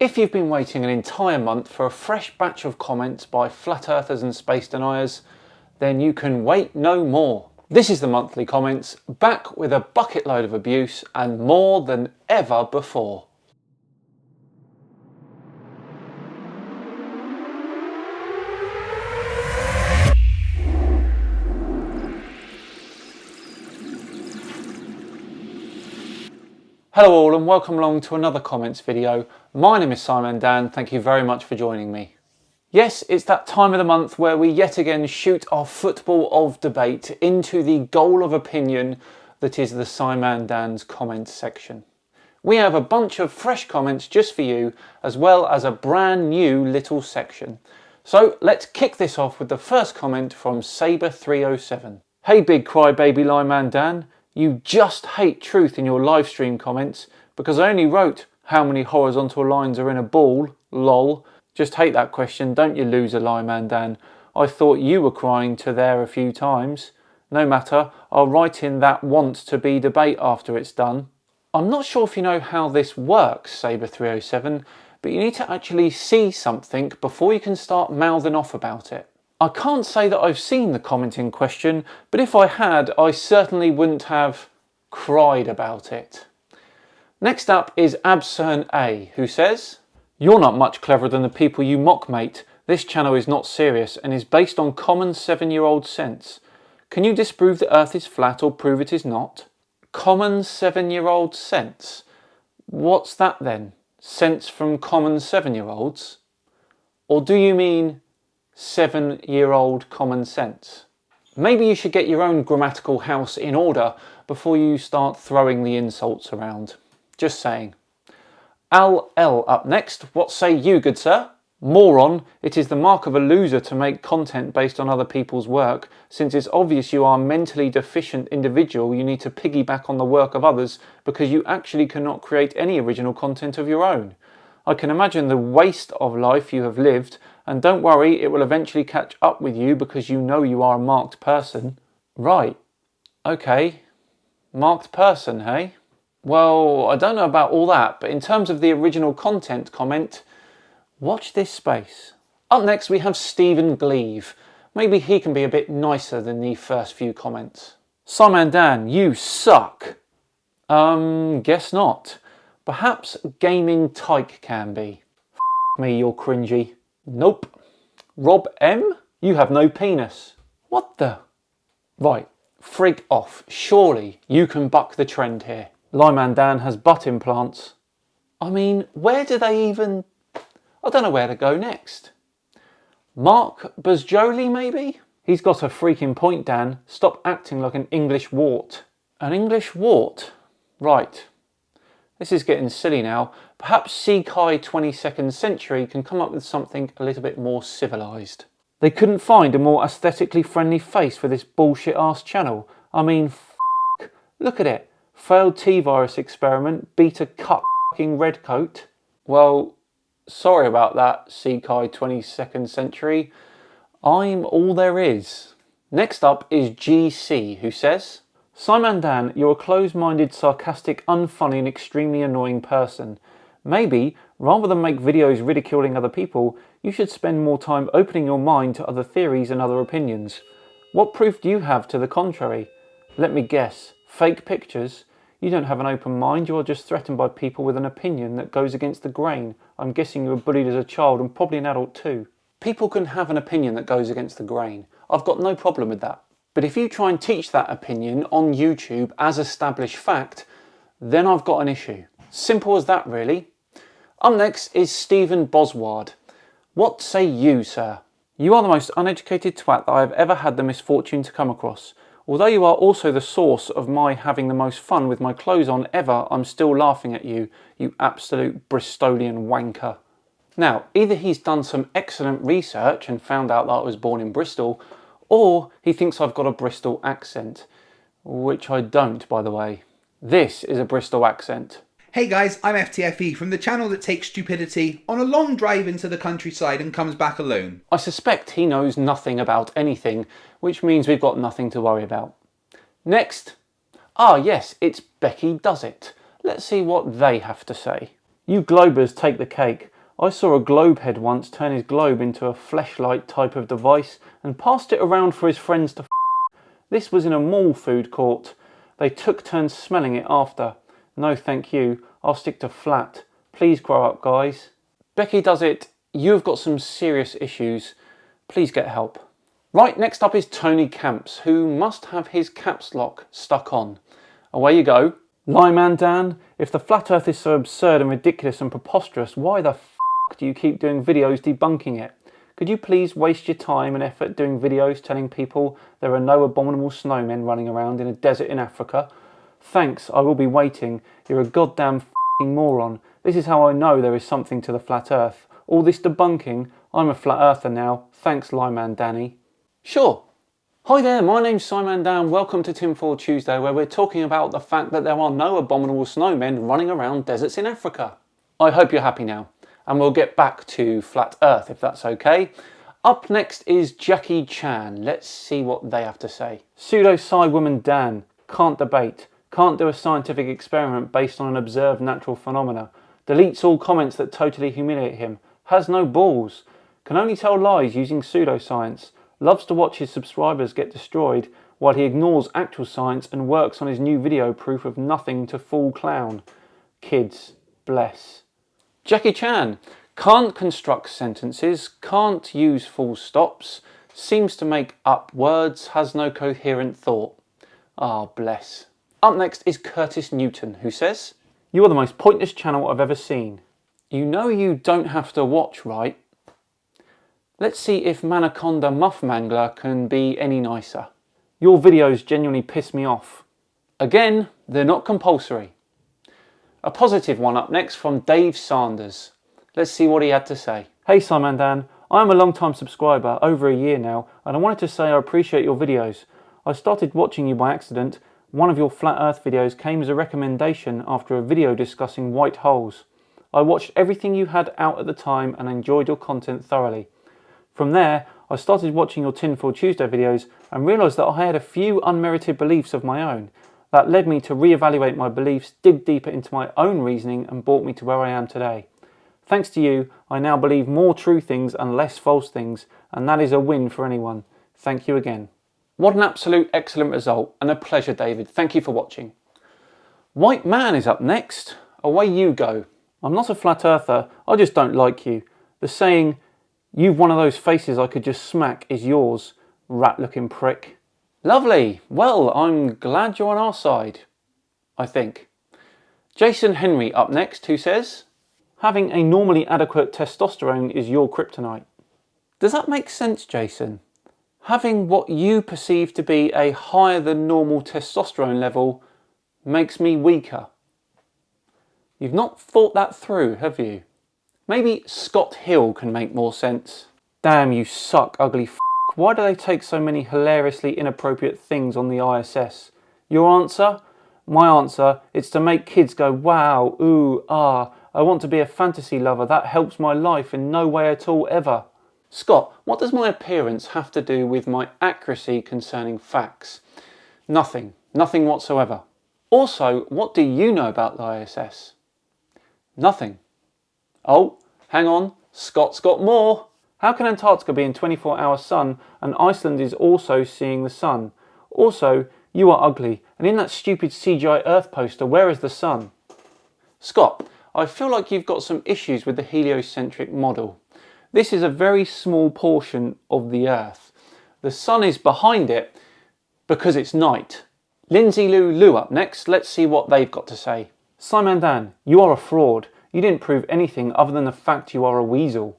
If you've been waiting an entire month for a fresh batch of comments by flat earthers and space deniers, then you can wait no more. This is the monthly comments, back with a bucket load of abuse and more than ever before. Hello all and welcome along to another comments video. My name is Simon Dan, thank you very much for joining me. Yes, it's that time of the month where we yet again shoot our football of debate into the goal of opinion that is the Simon Dan's comments section. We have a bunch of fresh comments just for you, as well as a brand new little section. So let's kick this off with the first comment from Saber307. Hey big crybaby Lyman Dan, you just hate truth in your live stream comments because I only wrote how many horizontal lines are in a ball, lol. Just hate that question, don't you loser Lyman Dan. I thought you were crying to there a few times. No matter, I'll write in that want to be debate after it's done. I'm not sure if you know how this works, Saber307, but you need to actually see something before you can start mouthing off about it. I can't say that I've seen the comment in question, but if I had, I certainly wouldn't have cried about it. Next up is Abcern A, who says, "You're not much cleverer than the people you mock, mate. This channel is not serious and is based on common 7-year-old sense. Can you disprove the earth is flat or prove it is not?" Common 7-year-old sense? What's that then? Sense from common 7-year-olds? Or do you mean 7-year-old common sense? Maybe you should get your own grammatical house in order before you start throwing the insults around. Just saying. Al L up next. What say you, good sir? Moron, it is the mark of a loser to make content based on other people's work. Since it's obvious you are a mentally deficient individual, you need to piggyback on the work of others because you actually cannot create any original content of your own. I can imagine the waste of life you have lived, and don't worry, it will eventually catch up with you because you know you are a marked person. Right. Okay. Marked person, hey? Well, I don't know about all that, but in terms of the original content comment, watch this space. Up next we have Stephen Gleave. Maybe he can be a bit nicer than the first few comments. Simon Dan, you suck. Guess not. Perhaps Gaming Tyke can be. F me, you're cringy. Nope. Rob M, you have no penis. What the? Right, frig off. Surely you can buck the trend here. Lyman Dan has butt implants. I mean, where do they even... I don't know where to go next. Mark Busjoli, maybe? He's got a freaking point, Dan. Stop acting like an English wart. An English wart? Right. This is getting silly now. Perhaps Sekai 22nd Century can come up with something a little bit more civilised. They couldn't find a more aesthetically friendly face for this bullshit ass channel. I mean, look at it. Failed T-virus experiment, beat a cut f***ing redcoat. Well, sorry about that, Sekai 22nd Century. I'm all there is. Next up is GC, who says, Simon Dan, you're a closed-minded, sarcastic, unfunny and extremely annoying person. Maybe, rather than make videos ridiculing other people, you should spend more time opening your mind to other theories and other opinions. What proof do you have to the contrary? Let me guess. Fake pictures? You don't have an open mind, you are just threatened by people with an opinion that goes against the grain. I'm guessing you were bullied as a child and probably an adult too. People can have an opinion that goes against the grain. I've got no problem with that. But if you try and teach that opinion on YouTube as established fact, then I've got an issue. Simple as that, really. Up next is Stephen Bosward. What say you, sir? You are the most uneducated twat that I have ever had the misfortune to come across. Although you are also the source of my having the most fun with my clothes on ever, I'm still laughing at you, you absolute Bristolian wanker. Now, either he's done some excellent research and found out that I was born in Bristol, or he thinks I've got a Bristol accent, which I don't, by the way. This is a Bristol accent. Hey guys, I'm FTFE from the channel that takes stupidity on a long drive into the countryside and comes back alone. I suspect he knows nothing about anything, which means we've got nothing to worry about. Next. Ah yes, it's Becky Does It. Let's see what they have to say. You globers take the cake. I saw a globehead once turn his globe into a fleshlight type of device and passed it around for his friends to This was in a mall food court. They took turns smelling it after. No thank you, I'll stick to flat. Please grow up, guys. Becky does it. You've got some serious issues. Please get help. Right, next up is Tony Camps, who must have his caps lock stuck on. Away you go. Lyman Dan, if the flat earth is so absurd and ridiculous and preposterous, why the f*** do you keep doing videos debunking it? Could you please waste your time and effort doing videos telling people there are no abominable snowmen running around in a desert in Africa? Thanks, I will be waiting. You're a goddamn f***ing moron. This is how I know there is something to the flat earth. All this debunking, I'm a flat earther now. Thanks, Lyman Danny. Sure. Hi there, my name's Simon Dan. Welcome to Tinfoil Tuesday, where we're talking about the fact that there are no abominable snowmen running around deserts in Africa. I hope you're happy now, and we'll get back to flat earth if that's okay. Up next is Jackie Chan. Let's see what they have to say. Pseudo-sci woman Dan. Can't debate. Can't do a scientific experiment based on an observed natural phenomena. Deletes all comments that totally humiliate him. Has no balls. Can only tell lies using pseudoscience. Loves to watch his subscribers get destroyed while he ignores actual science and works on his new video proof of nothing to fool clown. Kids, bless. Jackie Chan. Can't construct sentences, can't use full stops, seems to make up words, has no coherent thought. Ah, bless. Up next is Curtis Newton, who says, "You are the most pointless channel I've ever seen. You know you don't have to watch, right? Let's see if Manaconda Muff Mangler can be any nicer. Your videos genuinely piss me off. Again, they're not compulsory." A positive one up next from Dave Sanders. Let's see what he had to say. Hey Simon Dan, I am a long-time subscriber, over a year now, and I wanted to say I appreciate your videos. I started watching you by accident. One of your flat earth videos came as a recommendation after a video discussing white holes. I watched everything you had out at the time and enjoyed your content thoroughly. From there, I started watching your Tinfoil Tuesday videos and realised that I had a few unmerited beliefs of my own. That led me to reevaluate my beliefs, dig deeper into my own reasoning and brought me to where I am today. Thanks to you, I now believe more true things and less false things, and that is a win for anyone. Thank you again. What an absolute excellent result, and a pleasure, David. Thank you for watching. White Man is up next. Away you go. I'm not a flat earther, I just don't like you. The saying, "You've one of those faces I could just smack," is yours, rat-looking prick. Lovely. Well, I'm glad you're on our side, I think. Jason Henry up next, who says, "Having a normally adequate testosterone is your kryptonite." Does that make sense, Jason? Having what you perceive to be a higher than normal testosterone level makes me weaker. You've not thought that through, have you? Maybe Scott Hill can make more sense. Damn, you suck, ugly f***. Why do they take so many hilariously inappropriate things on the ISS? Your answer? My answer, it's to make kids go, wow, ooh, ah, I want to be a fantasy lover. That helps my life in no way at all, ever. Scott, what does my appearance have to do with my accuracy concerning facts? Nothing. Nothing whatsoever. Also, what do you know about the ISS? Nothing. Oh, hang on. Scott's got more. How can Antarctica be in 24-hour sun and Iceland is also seeing the sun? Also, you are ugly, and in that stupid CGI Earth poster, where is the sun? Scott, I feel like you've got some issues with the heliocentric model. This is a very small portion of the Earth. The sun is behind it because it's night. Lindsay Lou up next. Let's see what they've got to say. Simon Dan, you are a fraud. You didn't prove anything other than the fact you are a weasel.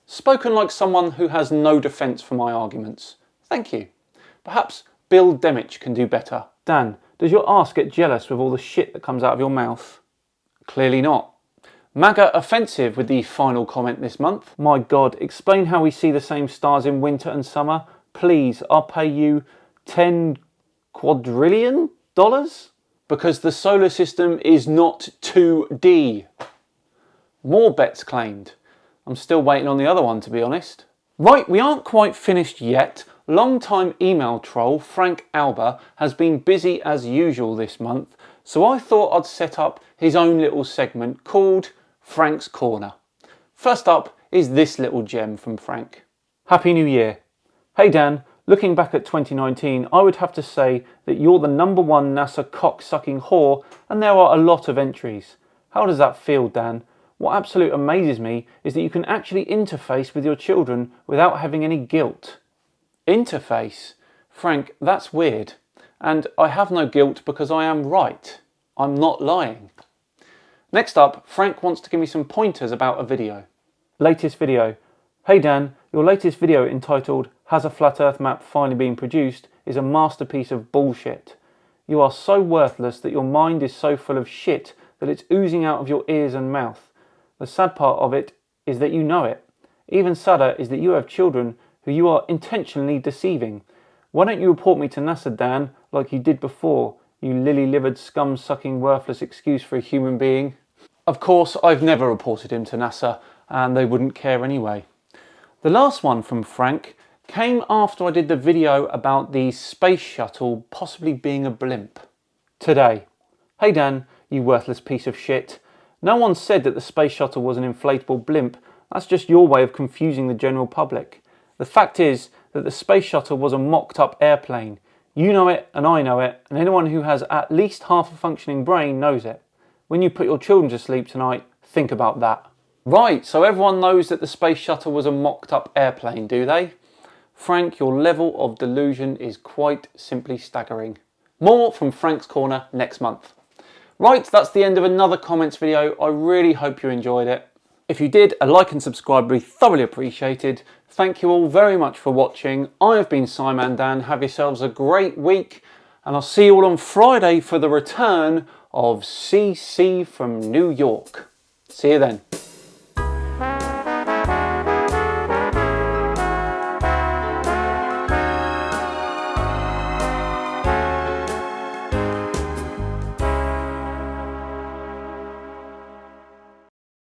Spoken like someone who has no defence for my arguments. Thank you. Perhaps Bill Demich can do better. Dan, does your ass get jealous with all the shit that comes out of your mouth? Clearly not. MAGA offensive with the final comment this month. My God, explain how we see the same stars in winter and summer. Please, I'll pay you $10 quadrillion? Because the solar system is not 2D. More bets claimed. I'm still waiting on the other one, to be honest. Right, we aren't quite finished yet. Long-time email troll Frank Alba has been busy as usual this month, so I thought I'd set up his own little segment called Frank's Corner. First up is this little gem from Frank. Happy New Year. Hey Dan, looking back at 2019, I would have to say that you're the #1 NASA cock-sucking whore and there are a lot of entries. How does that feel, Dan? What absolutely amazes me is that you can actually interface with your children without having any guilt. Interface? Frank, that's weird. And I have no guilt because I am right. I'm not lying. Next up, Frank wants to give me some pointers about a video. Latest video. Hey Dan, your latest video entitled Has a Flat Earth Map Finally Been Produced is a masterpiece of bullshit. You are so worthless that your mind is so full of shit that it's oozing out of your ears and mouth. The sad part of it is that you know it. Even sadder is that you have children who you are intentionally deceiving. Why don't you report me to NASA, Dan, like you did before, you lily-livered, scum-sucking, worthless excuse for a human being? Of course, I've never reported him to NASA, and they wouldn't care anyway. The last one from Frank came after I did the video about the space shuttle possibly being a blimp. Today. Hey Dan, you worthless piece of shit. No one said that the space shuttle was an inflatable blimp. That's just your way of confusing the general public. The fact is that the space shuttle was a mocked-up airplane. You know it, and I know it, and anyone who has at least half a functioning brain knows it. When you put your children to sleep tonight, think about that. Right, so everyone knows that the space shuttle was a mocked-up airplane, do they? Frank, your level of delusion is quite simply staggering. More from Frank's Corner next month. Right, that's the end of another comments video. I really hope you enjoyed it. If you did, a like and subscribe would be thoroughly appreciated. Thank you all very much for watching. I have been Simon Dan. Have yourselves a great week, and I'll see you all on Friday for the return of CC from New York. See you then.